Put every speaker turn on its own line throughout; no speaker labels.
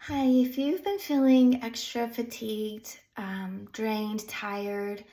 Hi, if you've been feeling extra fatigued, drained, tired,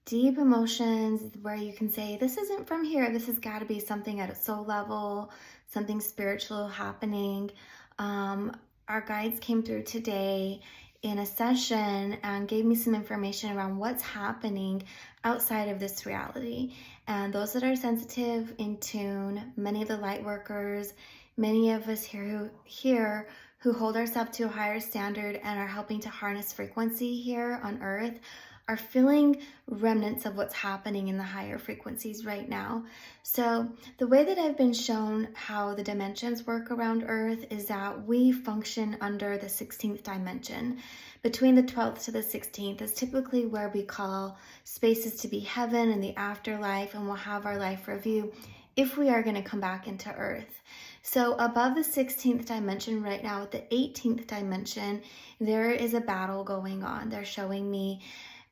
deep emotions where you can say, this isn't from here, this has got to be something at a soul level, something spiritual happening. Um, our guides came through today in a session and gave me some information around what's happening outside of this reality. And those that are sensitive, in tune, many of the light workers, many of us here who hold ourselves to a higher standard and are helping to harness frequency here on earth are feeling remnants of what's happening in the higher frequencies right now. So the way that I've been shown how the dimensions work around earth is that we function under the 16th dimension. Between the 12th to the 16th is typically where we call spaces to be heaven and the afterlife, and we'll have our life review if we are going to come back into earth. So above the 16th dimension right now, at the 18th dimension, there is a battle going on. They're showing me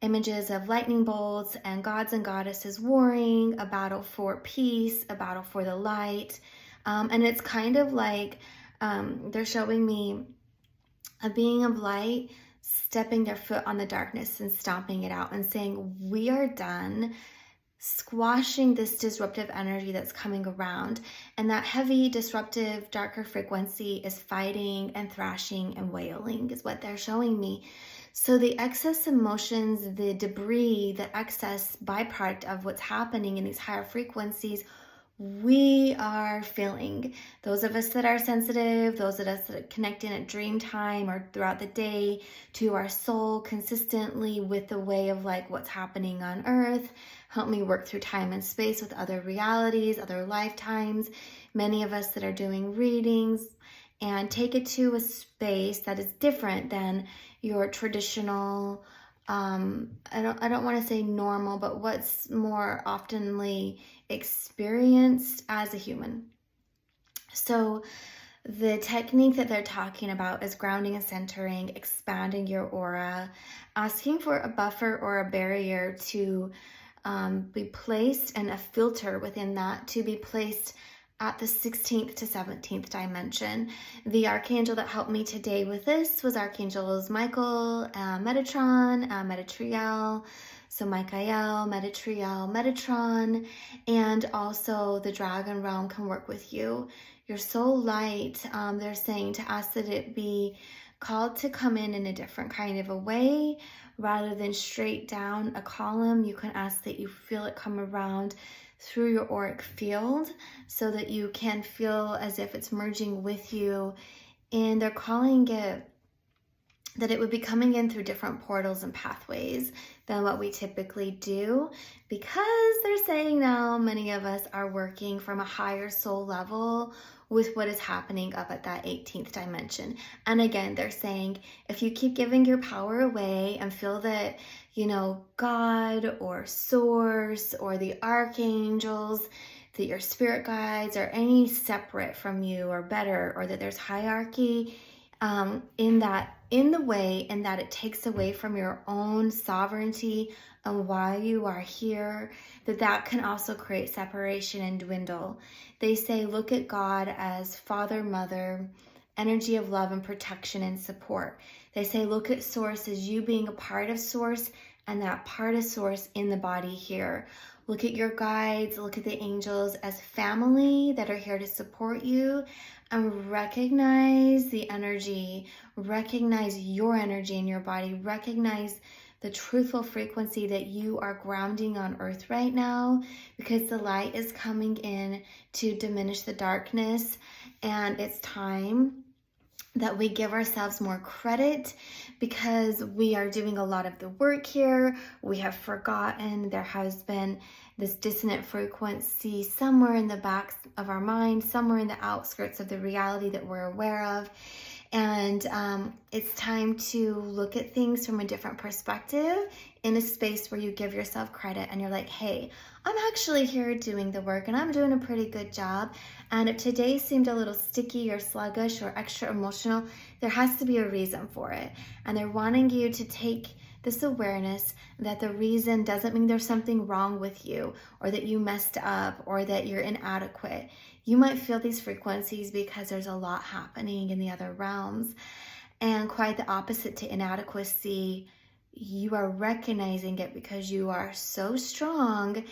images of lightning bolts and gods and goddesses warring, a battle for peace, a battle for the light. And it's kind of like they're showing me a being of light stepping their foot on the darkness and stomping it out and saying, we are done squashing this disruptive energy that's coming around. And that heavy, disruptive, darker frequency is fighting and thrashing and wailing is what they're showing me. So the excess emotions, the debris, the excess byproduct of what's happening in these higher frequencies, we are feeling. Those of us that are sensitive, those of us that connect in at dream time or throughout the day to our soul consistently with the way of like what's happening on earth, help me work through time and space with other realities, other lifetimes. Many of us that are doing readings, and take it to a space that is different than your traditional, I don't want to say normal, but what's more oftenly experienced as a human. So the technique that they're talking about is grounding and centering, expanding your aura, asking for a buffer or a barrier to be placed, and a filter within that to be placed at the 16th to 17th dimension. The archangel that helped me today with this was Archangels Michael, Metatron, Metatriel. So Michael, Metatriel, Metatron, and also the dragon realm can work with you. You're so light, they're saying to ask that it be called to come in a different kind of a way. Rather than straight down a column, you can ask that you feel it come around through your auric field so that you can feel as if it's merging with you. And they're calling it that it would be coming in through different portals and pathways than what we typically do, because they're saying now many of us are working from a higher soul level with what is happening up at that 18th dimension. And again, they're saying if you keep giving your power away and feel that, you know, God or source or the archangels, that your spirit guides are any separate from you or better, or that there's hierarchy in the way, and that it takes away from your own sovereignty and why you are here, that can also create separation and dwindle. They say look at God as father, mother, energy of love and protection and support. They say look at source as you being a part of source, and that part of source in the body here. Look at your guides, look at the angels as family that are here to support you, and recognize the energy, recognize your energy in your body, recognize the truthful frequency that you are grounding on earth right now, because the light is coming in to diminish the darkness, and it's time that we give ourselves more credit, because we are doing a lot of the work here. We have forgotten there has been this dissonant frequency somewhere in the back of our mind, somewhere in the outskirts of the reality that we're aware of. And it's time to look at things from a different perspective, in a space where you give yourself credit and you're like, hey, I'm actually here doing the work and I'm doing a pretty good job. And if today seemed a little sticky or sluggish or extra emotional, there has to be a reason for it. And they're wanting you to take this awareness that the reason doesn't mean there's something wrong with you, or that you messed up, or that you're inadequate. You might feel these frequencies because there's a lot happening in the other realms. And quite the opposite to inadequacy, you are recognizing it because you are so strong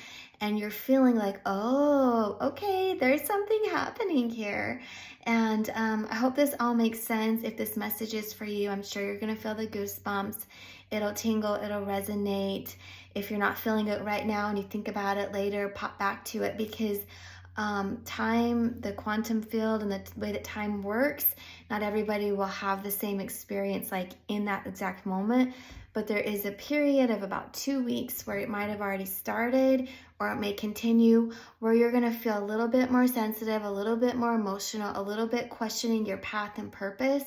and you're feeling like, oh, okay, there's something happening here. And I hope this all makes sense. If this message is for you, I'm sure you're going to feel the goosebumps. It'll tingle, it'll resonate. If you're not feeling it right now and you think about it later, pop back to it, because time, the quantum field, and the way that time works, not everybody will have the same experience like in that exact moment, but there is a period of about 2 weeks where it might have already started, or it may continue, where you're going to feel a little bit more sensitive, a little bit more emotional, a little bit questioning your path and purpose.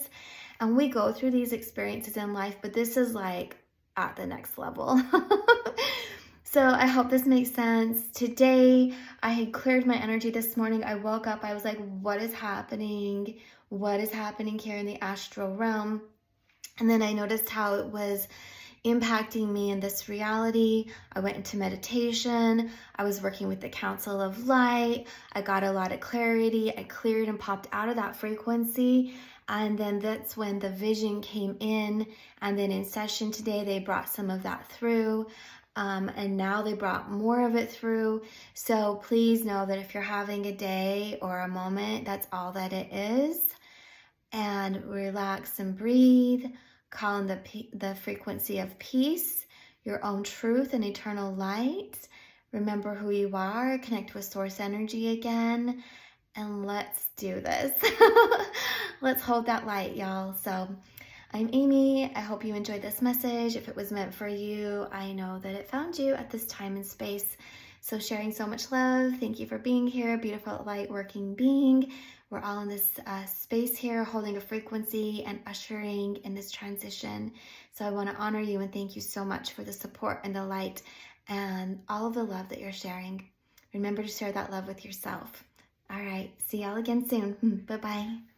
And we go through these experiences in life, but this is like at the next level. So I hope this makes sense. Today, I had cleared my energy this morning. I woke up, I was like, what is happening? What is happening here in the astral realm? And then I noticed how it was impacting me in this reality. I went into meditation. I was working with the Council of Light. I got a lot of clarity. I cleared and popped out of that frequency. And then that's when the vision came in. And then in session today, they brought some of that through. And now they brought more of it through. So please know that if you're having a day or a moment, that's all that it is. And relax and breathe. Call in the frequency of peace, your own truth and eternal light. Remember who you are. Connect with source energy again. And let's do this. Let's hold that light, y'all. So I'm Amy. I hope you enjoyed this message. If it was meant for you, I know that it found you at this time and space. So sharing so much love. Thank you for being here, beautiful light working being. We're all in this space here, holding a frequency and ushering in this transition. So I want to honor you and thank you so much for the support and the light and all of the love that you're sharing. Remember to share that love with yourself. All right. See y'all again soon. Bye-bye.